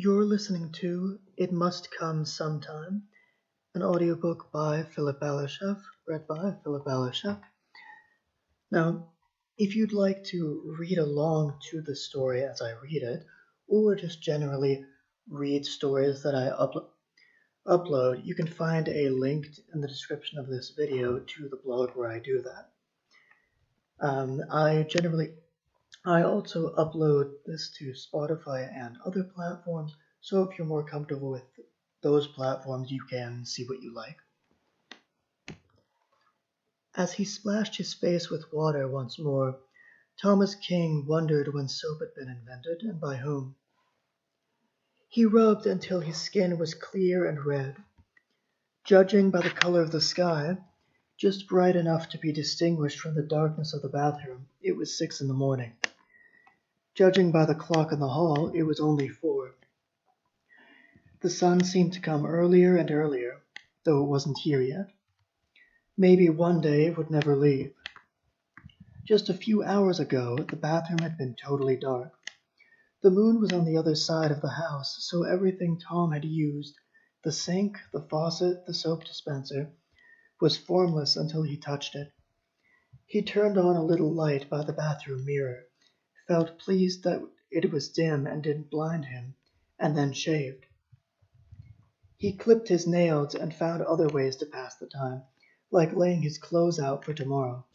You're listening to It Must Come Sometime, an audiobook by Ballerscheff, read by Ballerscheff. Now, if you'd like to read along to the story as I read it, or just generally read stories that I upload, you can find a link in the description of this video to the blog where I do that. I also upload this to Spotify and other platforms, so if you're more comfortable with those platforms, you can see what you like. As he splashed his face with water once more, Thomas King wondered when soap had been invented and by whom. He rubbed until his skin was clear and red. Judging by the color of the sky, just bright enough to be distinguished from the darkness of the bathroom, it was 6 a.m. Judging by the clock in the hall, it was only 4. The sun seemed to come earlier and earlier, though it wasn't here yet. Maybe one day it would never leave. Just a few hours ago, the bathroom had been totally dark. The moon was on the other side of the house, so everything Tom had used, the sink, the faucet, the soap dispenser, was formless until he touched it. He turned on a little light by the bathroom mirror, felt pleased that it was dim and didn't blind him, and then shaved. He clipped his nails and found other ways to pass the time, like laying his clothes out for tomorrow.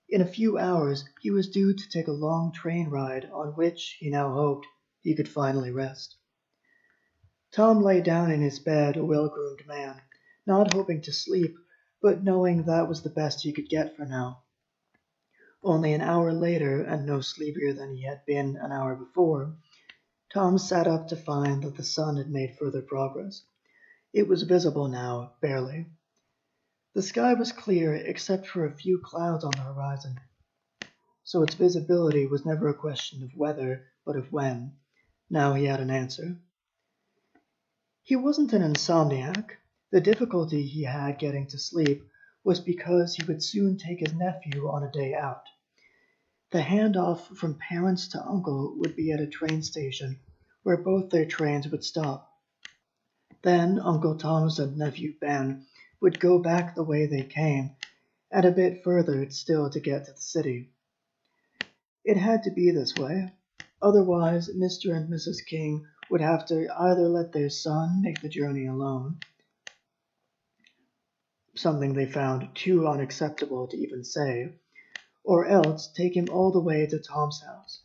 In a few hours, he was due to take a long train ride on which, he now hoped, he could finally rest. Tom lay down in his bed, a well-groomed man, not hoping to sleep, but knowing that was the best he could get for now. Only an hour later, and no sleepier than he had been an hour before, Tom sat up to find that the sun had made further progress. It was visible now, barely. The sky was clear except for a few clouds on the horizon, so its visibility was never a question of whether, but of when. Now he had an answer. He wasn't an insomniac. The difficulty he had getting to sleep was because he would soon take his nephew on a day out. The handoff from parents to uncle would be at a train station where both their trains would stop. Then Uncle Thomas and nephew Ben would go back the way they came, and a bit further still to get to the city. It had to be this way. Otherwise, Mr. and Mrs. King would have to either let their son make the journey alone, something they found too unacceptable to even say, or else take him all the way to Tom's house.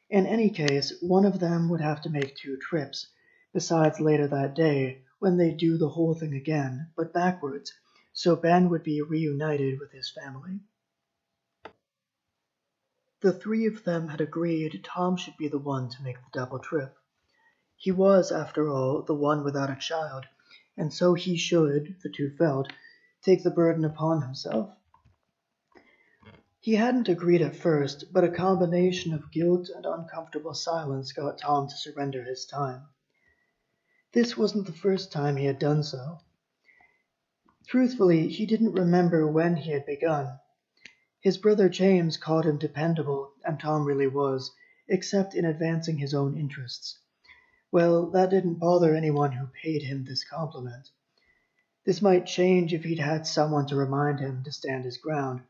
In any case, one of them would have to make 2 trips, besides later that day, when they'd do the whole thing again, but backwards, so Ben would be reunited with his family. The 3 of them had agreed Tom should be the one to make the double trip. He was, after all, the one without a child, and so he should, the 2 felt, take the burden upon himself. He hadn't agreed at first, but a combination of guilt and uncomfortable silence got Tom to surrender his time. This wasn't the first time he had done so. Truthfully, he didn't remember when he had begun. His brother James called him dependable, and Tom really was, except in advancing his own interests. Well, that didn't bother anyone who paid him this compliment. This might change if he'd had someone to remind him to stand his ground,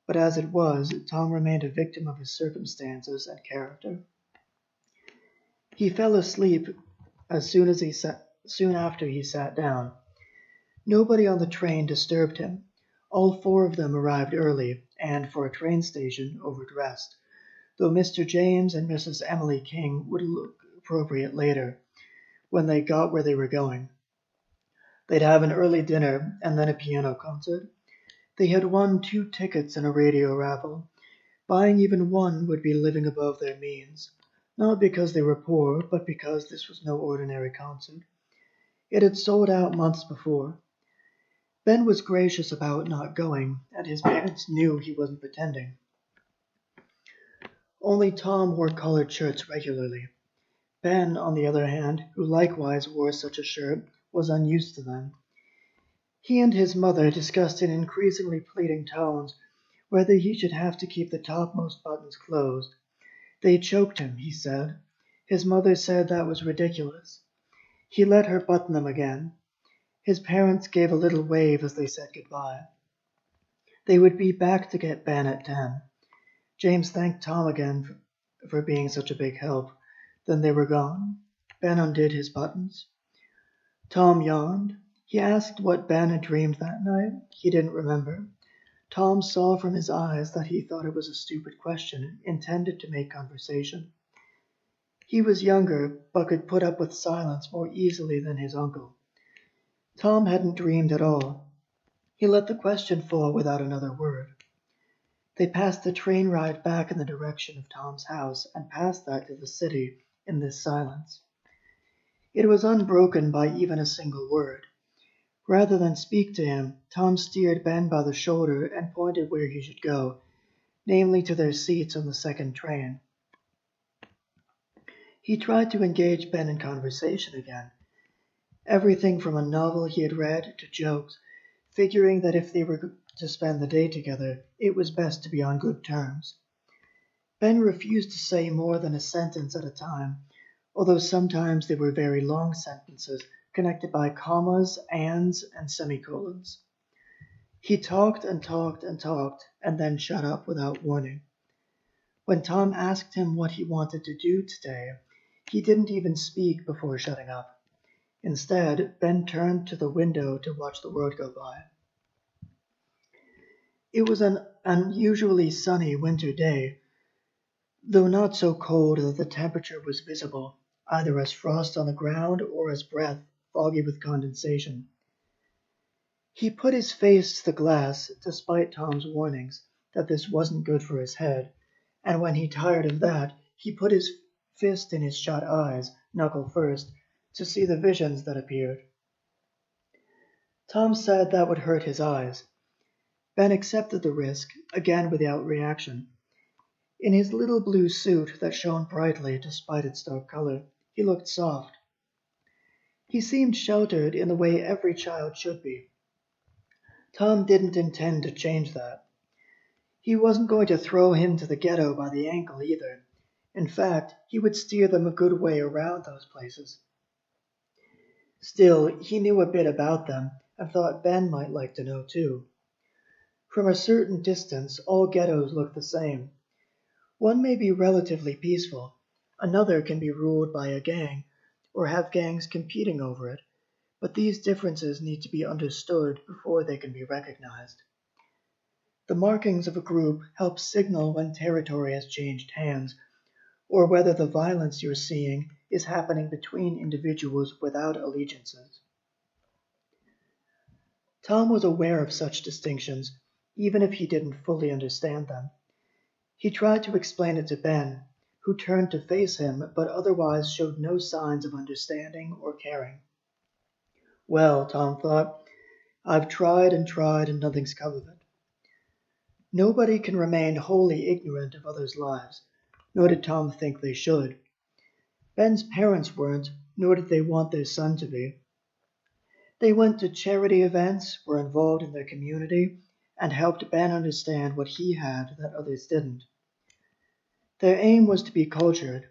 but as it was, Tom remained a victim of his circumstances and character. He fell asleep soon after he sat down. Nobody on the train disturbed him. All 4 of them arrived early, and for a train station, overdressed, though Mr. James and Mrs. Emily King would look appropriate later, when they got where they were going. They'd have an early dinner, and then a piano concert. They had won 2 tickets in a radio raffle. Buying even one would be living above their means, not because they were poor, but because this was no ordinary concert. It had sold out months before. Ben was gracious about not going, and his parents knew he wasn't pretending. Only Tom wore colored shirts regularly. Ben, on the other hand, who likewise wore such a shirt, was unused to them. He and his mother discussed in increasingly pleading tones whether he should have to keep the topmost buttons closed. They choked him, he said. His mother said that was ridiculous. He let her button them again. His parents gave a little wave as they said goodbye. They would be back to get Ben at 10. James thanked Tom again for being such a big help. Then they were gone. Ben undid his buttons. Tom yawned. He asked what Ben had dreamed that night. He didn't remember. Tom saw from his eyes that he thought it was a stupid question, intended to make conversation. He was younger, but could put up with silence more easily than his uncle. Tom hadn't dreamed at all. He let the question fall without another word. They passed the train ride back in the direction of Tom's house and passed that to the city in this silence. It was unbroken by even a single word. Rather than speak to him, Tom steered Ben by the shoulder and pointed where he should go, namely to their seats on the second train. He tried to engage Ben in conversation again, everything from a novel he had read to jokes, figuring that if they were to spend the day together, it was best to be on good terms. Ben refused to say more than a sentence at a time, although sometimes they were very long sentences connected by commas, ands, and semicolons. He talked and talked and talked, and then shut up without warning. When Tom asked him what he wanted to do today, he didn't even speak before shutting up. Instead, Ben turned to the window to watch the world go by. It was an unusually sunny winter day, though not so cold that the temperature was visible, either as frost on the ground or as breath, foggy with condensation. He put his face to the glass, despite Tom's warnings that this wasn't good for his head, and when he tired of that, he put his fist in his shut eyes, knuckle first, to see the visions that appeared. Tom said that would hurt his eyes. Ben accepted the risk, again without reaction. In his little blue suit that shone brightly despite its dark color, he looked soft. He seemed sheltered in the way every child should be. Tom didn't intend to change that. He wasn't going to throw him to the ghetto by the ankle either. In fact, he would steer them a good way around those places. Still, he knew a bit about them and thought Ben might like to know too. From a certain distance, all ghettos look the same. One may be relatively peaceful, another can be ruled by a gang, or have gangs competing over it, but these differences need to be understood before they can be recognized. The markings of a group help signal when territory has changed hands, or whether the violence you're seeing is happening between individuals without allegiances. Tom was aware of such distinctions, even if he didn't fully understand them. He tried to explain it to Ben, who turned to face him but otherwise showed no signs of understanding or caring. Well, Tom thought, I've tried and nothing's come of it. Nobody can remain wholly ignorant of others' lives, nor did Tom think they should. Ben's parents weren't, nor did they want their son to be. They went to charity events, were involved in their community, and helped Ben understand what he had that others didn't. Their aim was to be cultured.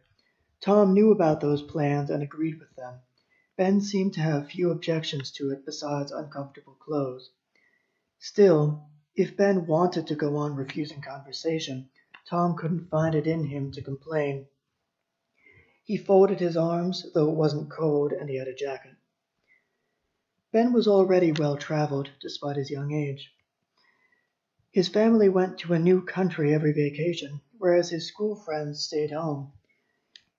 Tom knew about those plans and agreed with them. Ben seemed to have few objections to it besides uncomfortable clothes. Still, if Ben wanted to go on refusing conversation, Tom couldn't find it in him to complain. He folded his arms, though it wasn't cold and he had a jacket. Ben was already well-traveled, despite his young age. His family went to a new country every vacation, whereas his school friends stayed home.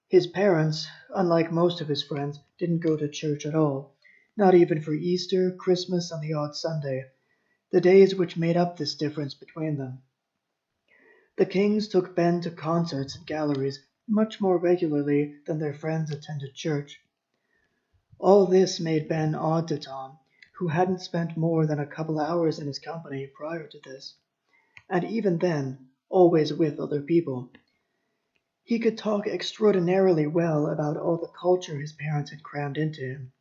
His parents, unlike most of his friends, didn't go to church at all, not even for Easter, Christmas, and the odd Sunday, the days which made up this difference between them. The Kings took Ben to concerts and galleries much more regularly than their friends attended church. All this made Ben odd to Tom, who hadn't spent more than a couple hours in his company prior to this, and even then, always with other people. He could talk extraordinarily well about all the culture his parents had crammed into him.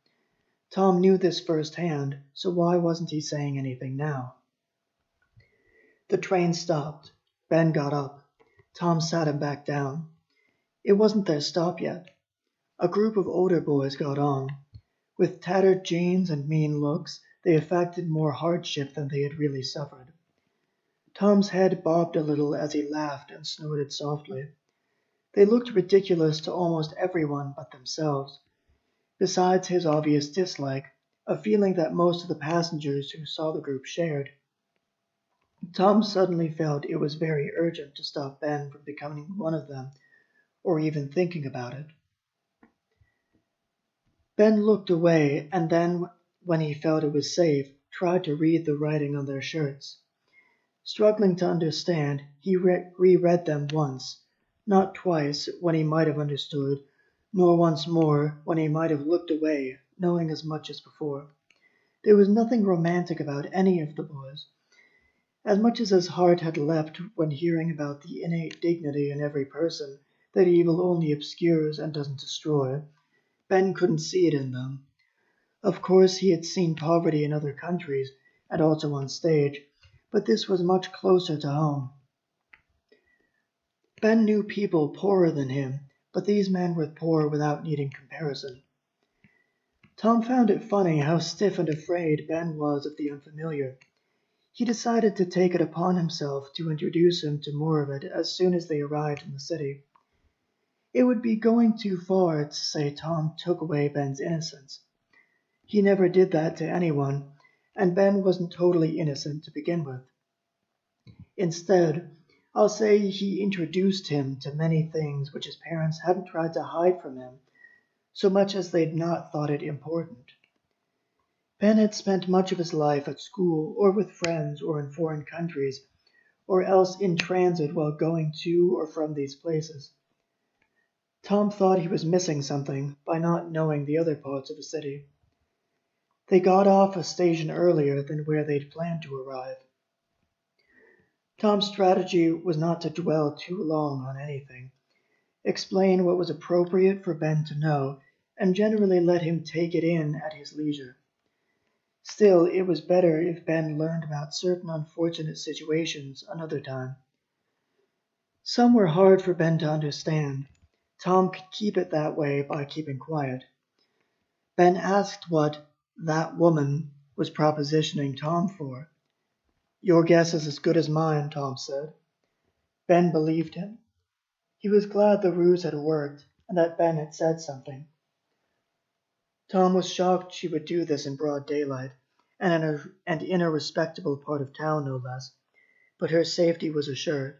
Tom knew this firsthand, so why wasn't he saying anything now? The train stopped. Ben got up. Tom sat him back down. It wasn't their stop yet. A group of older boys got on. With tattered jeans and mean looks, they affected more hardship than they had really suffered. Tom's head bobbed a little as he laughed and snorted softly. They looked ridiculous to almost everyone but themselves, besides his obvious dislike, a feeling that most of the passengers who saw the group shared. Tom suddenly felt it was very urgent to stop Ben from becoming one of them, or even thinking about it. Ben looked away, and then, when he felt it was safe, tried to read the writing on their shirts. Struggling to understand, he reread them once, not twice, when he might have understood, nor once more, when he might have looked away, knowing as much as before. There was nothing romantic about any of the boys. As much as his heart had leapt when hearing about the innate dignity in every person that evil only obscures and doesn't destroy, Ben couldn't see it in them. Of course, he had seen poverty in other countries, and also on stage, but this was much closer to home. Ben knew people poorer than him, but these men were poor without needing comparison. Tom found it funny how stiff and afraid Ben was of the unfamiliar. He decided to take it upon himself to introduce him to more of it as soon as they arrived in the city. It would be going too far to say Tom took away Ben's innocence. He never did that to anyone, and Ben wasn't totally innocent to begin with. Instead, I'll say he introduced him to many things which his parents hadn't tried to hide from him, so much as they'd not thought it important. Ben had spent much of his life at school, or with friends, or in foreign countries, or else in transit while going to or from these places. Tom thought he was missing something by not knowing the other parts of the city. They got off a station earlier than where they'd planned to arrive. Tom's strategy was not to dwell too long on anything, explain what was appropriate for Ben to know, and generally let him take it in at his leisure. Still, it was better if Ben learned about certain unfortunate situations another time. Some were hard for Ben to understand. Tom could keep it that way by keeping quiet. Ben asked what "that woman" was propositioning Tom for. "Your guess is as good as mine," Tom said. Ben believed him. He was glad the ruse had worked, and that Ben had said something. Tom was shocked she would do this in broad daylight, and in a respectable part of town no less, but her safety was assured.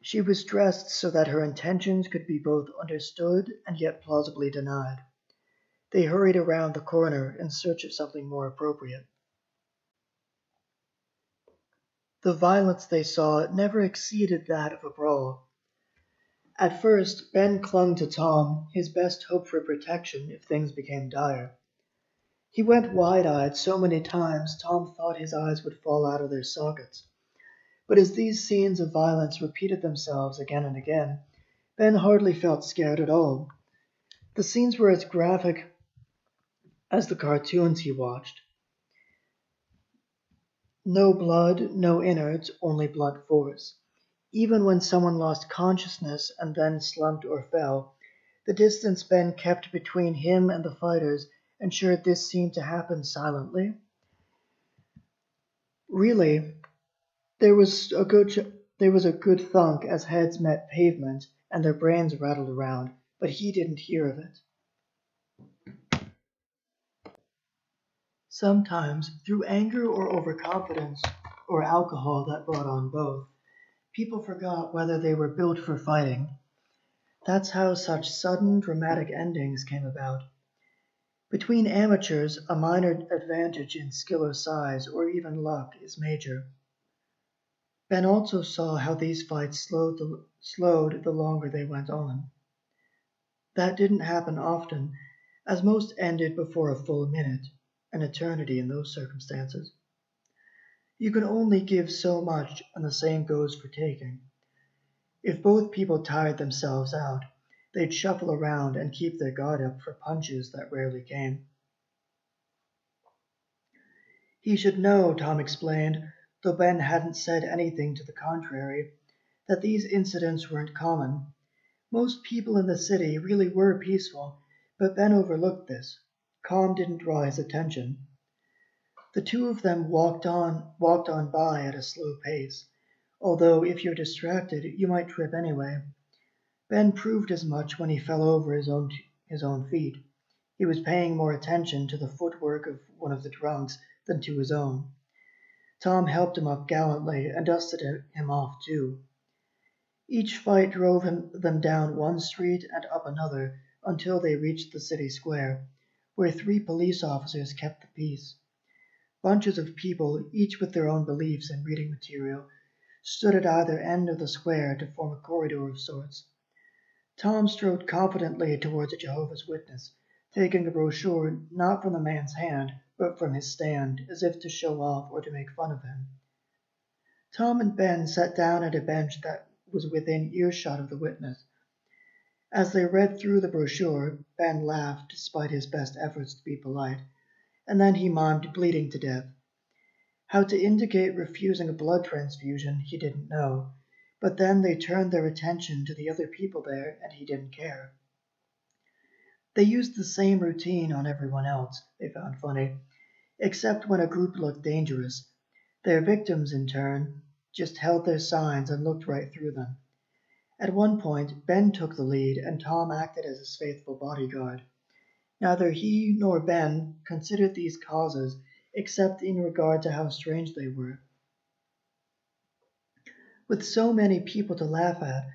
She was dressed so that her intentions could be both understood and yet plausibly denied. They hurried around the corner in search of something more appropriate. The violence they saw never exceeded that of a brawl. At first, Ben clung to Tom, his best hope for protection if things became dire. He went wide-eyed so many times Tom thought his eyes would fall out of their sockets. But as these scenes of violence repeated themselves again and again, Ben hardly felt scared at all. The scenes were as graphic as the cartoons he watched. No blood, no innards, only blunt force. Even when someone lost consciousness and then slumped or fell, the distance Ben kept between him and the fighters ensured this seemed to happen silently. Really, there was a good thunk as heads met pavement and their brains rattled around, but he didn't hear of it. Sometimes, through anger or overconfidence, or alcohol that brought on both, people forgot whether they were built for fighting. That's how such sudden, dramatic endings came about. Between amateurs, a minor advantage in skill or size, or even luck, is major. Ben also saw how these fights slowed the longer they went on. That didn't happen often, as most ended before a full minute, an eternity in those circumstances. You can only give so much, and the same goes for taking. If both people tired themselves out, they'd shuffle around and keep their guard up for punches that rarely came. He should know, Tom explained, though Ben hadn't said anything to the contrary, that these incidents weren't common. Most people in the city really were peaceful, but Ben overlooked this. Calm didn't draw his attention. The two of them walked on by at a slow pace, although if you're distracted, you might trip anyway. Ben proved as much when he fell over his own feet. He was paying more attention to the footwork of one of the drunks than to his own. Tom helped him up gallantly and dusted him off too. Each fight drove them down one street and up another until they reached the city square, where 3 police officers kept the peace. Bunches of people, each with their own beliefs and reading material, stood at either end of the square to form a corridor of sorts. Tom strode confidently towards a Jehovah's Witness, taking a brochure not from the man's hand, but from his stand, as if to show off or to make fun of him. Tom and Ben sat down at a bench that was within earshot of the witness. As they read through the brochure, Ben laughed despite his best efforts to be polite, and then he mimed bleeding to death. How to indicate refusing a blood transfusion he didn't know, but then they turned their attention to the other people there and he didn't care. They used the same routine on everyone else, they found funny, except when a group looked dangerous. Their victims, in turn, just held their signs and looked right through them. At one point, Ben took the lead and Tom acted as his faithful bodyguard. Neither he nor Ben considered these causes except in regard to how strange they were. With so many people to laugh at,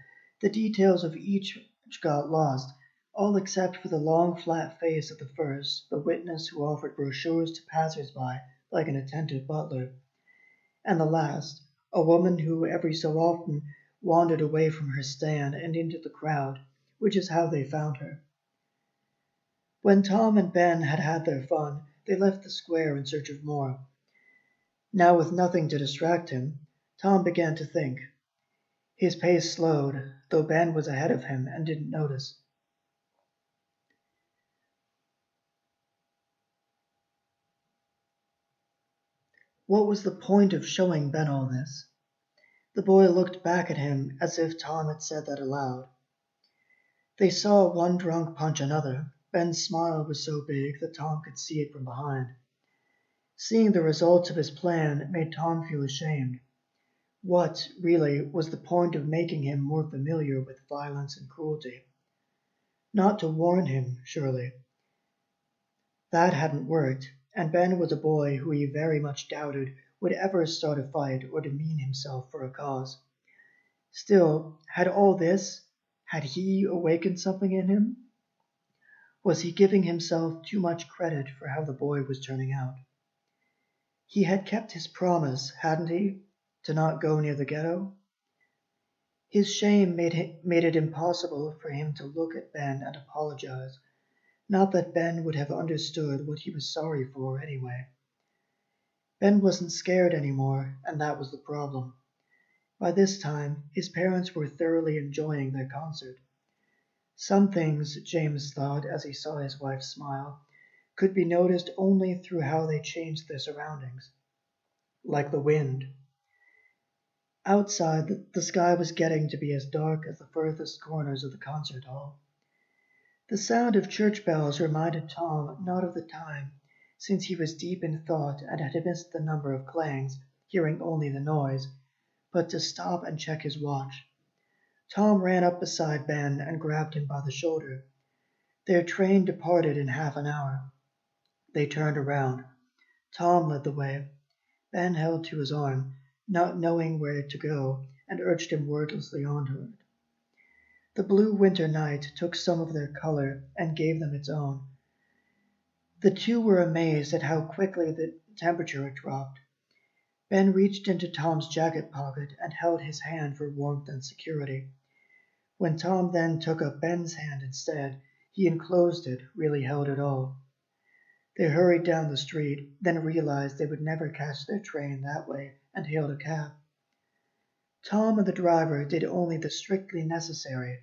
the details of each got lost, all except for the long flat face of the first, the witness who offered brochures to passers-by like an attentive butler, and the last, a woman who every so often wandered away from her stand and into the crowd, which is how they found her. When Tom and Ben had had their fun, they left the square in search of more. Now, with nothing to distract him, Tom began to think. His pace slowed, though Ben was ahead of him and didn't notice. What was the point of showing Ben all this? The boy looked back at him as if Tom had said that aloud. They saw one drunk punch another. Ben's smile was so big that Tom could see it from behind. Seeing the results of his plan made Tom feel ashamed. What, really, was the point of making him more familiar with violence and cruelty? Not to warn him, surely. That hadn't worked, and Ben was a boy who he very much doubted would ever start a fight or demean himself for a cause. Still, had he awakened something in him? Was he giving himself too much credit for how the boy was turning out? He had kept his promise, hadn't he, to not go near the ghetto? His shame made it impossible for him to look at Ben and apologize. Not that Ben would have understood what he was sorry for anyway. Ben wasn't scared anymore, and that was the problem. By this time, his parents were thoroughly enjoying their concert. Some things, James thought as he saw his wife smile, could be noticed only through how they changed their surroundings. Like the wind. Outside, the sky was getting to be as dark as the furthest corners of the concert hall. The sound of church bells reminded Tom not of the time, since he was deep in thought and had missed the number of clangs, hearing only the noise, but to stop and check his watch. Tom ran up beside Ben and grabbed him by the shoulder. Their train departed in half an hour. They turned around. Tom led the way. Ben held to his arm, not knowing where to go, and urged him wordlessly onward. The blue winter night took some of their color and gave them its own. The two were amazed at how quickly the temperature had dropped. Ben reached into Tom's jacket pocket and held his hand for warmth and security. When Tom then took up Ben's hand instead, he enclosed it, really held it all. They hurried down the street, then realized they would never catch their train that way and hailed a cab. Tom and the driver did only the strictly necessary.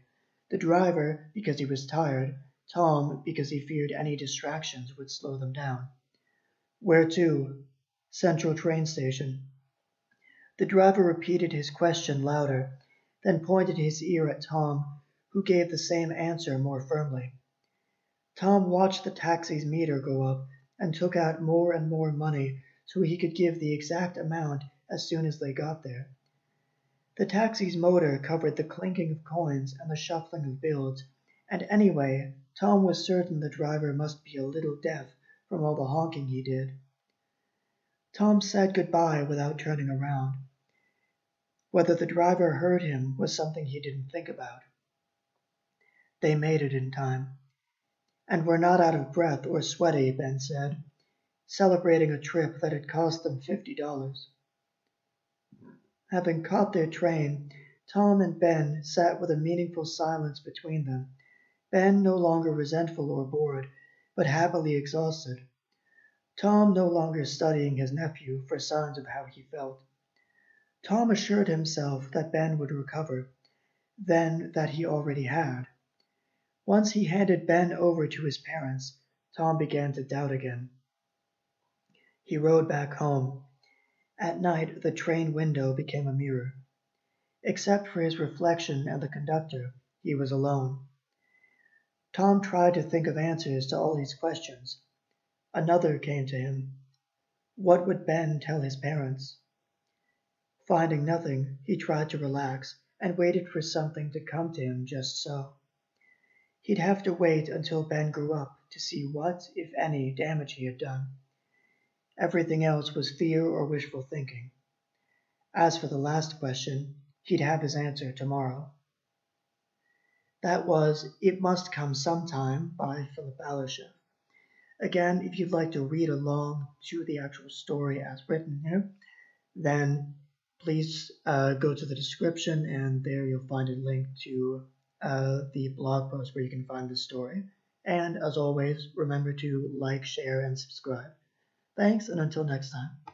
The driver, because he was tired, Tom, because he feared any distractions would slow them down. Where to? Central train station. The driver repeated his question louder, then pointed his ear at Tom, who gave the same answer more firmly. Tom watched the taxi's meter go up and took out more and more money so he could give the exact amount as soon as they got there. The taxi's motor covered the clinking of coins and the shuffling of bills, and anyway, Tom was certain the driver must be a little deaf from all the honking he did. Tom said goodbye without turning around. Whether the driver heard him was something he didn't think about. They made it in time. And were not out of breath or sweaty, Ben said, celebrating a trip that had cost them $50. Having caught their train, Tom and Ben sat with a meaningful silence between them, Ben no longer resentful or bored, but happily exhausted. Tom no longer studying his nephew for signs of how he felt. Tom assured himself that Ben would recover, then that he already had. Once he handed Ben over to his parents, Tom began to doubt again. He rode back home. At night, the train window became a mirror. Except for his reflection and the conductor, he was alone. Tom tried to think of answers to all these questions. Another came to him. What would Ben tell his parents? Finding nothing, he tried to relax and waited for something to come to him just so. He'd have to wait until Ben grew up to see what, if any, damage he had done. Everything else was fear or wishful thinking. As for the last question, he'd have his answer tomorrow. That was It Must Come Sometime by Philip Ballerscheff. Again, if you'd like to read along to the actual story as written here, then please go to the description and there you'll find a link to the blog post where you can find the story. And as always, remember to like, share, and subscribe. Thanks, and until next time.